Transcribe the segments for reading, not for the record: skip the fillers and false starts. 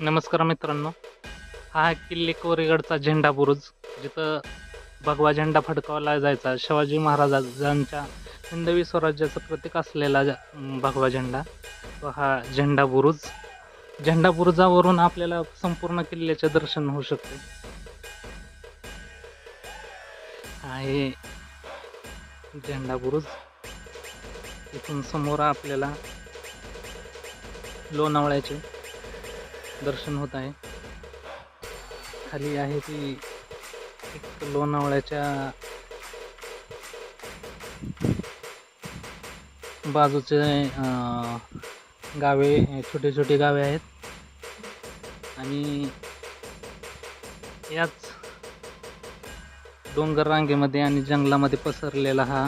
नमस्कार मित्रांनो, हा आहे किल्ले कोरेगडचा झेंडा बुरुज, जिथं भगवा झेंडा फडकावला जायचा. शिवाजी महाराजांच्या हिंदवी स्वराज्याचं प्रतीक असलेला भगवा झेंडा, तो हा झेंडा बुरुज. झेंडा बुरुजावरून आपल्याला संपूर्ण किल्ल्याचे दर्शन होऊ शकते. हा आहे झेंडा बुरुज. इथून समोर आपल्याला लोणावळ्याचे दर्शन होत आहे. खाली आहे ती एक लोणावळ्याच्या बाजूचे गावे, छोटे छोटे गावे आहेत आणि याच डोंगर रांगेमध्ये आणि जंगलामध्ये पसरलेला हा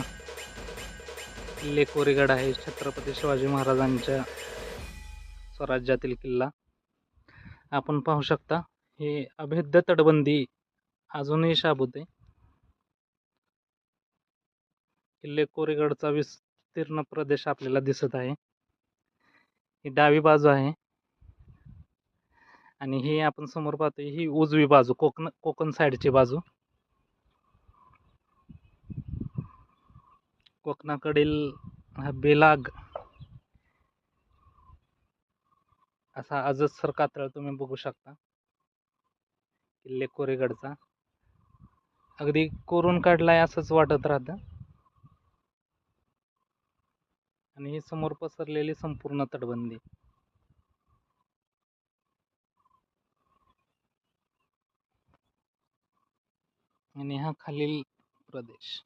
किल्ले कोरेगड आहे. छत्रपती शिवाजी महाराजांच्या स्वराज्यातील किल्ला आपण पाहू शकता. हे अभेद्य तटबंदी अजूनही शाबूत आहे. किल्ले कोरेगडचा विस्तीर्ण प्रदेश आपल्याला दिसत आहे. ही डावी बाजू आहे आणि ही आपण समोर पाहतोय ही उजवी बाजू, कोकण साईडची बाजू. कोकणाकडील हा बेलाग असा अजस्र कातळ तुम्ही बघू शकता किल्ले कोरेगडचा. अगदी कोरून काढलाय असंच वाटत राहतं. आणि ही समोर पसरलेली संपूर्ण तटबंदी. आणि हा खालील प्रदेश.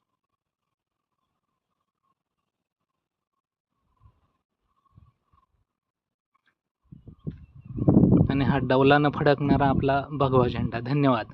आणि हा डौलानं फडकणारा आपला भगवा झेंडा. धन्यवाद.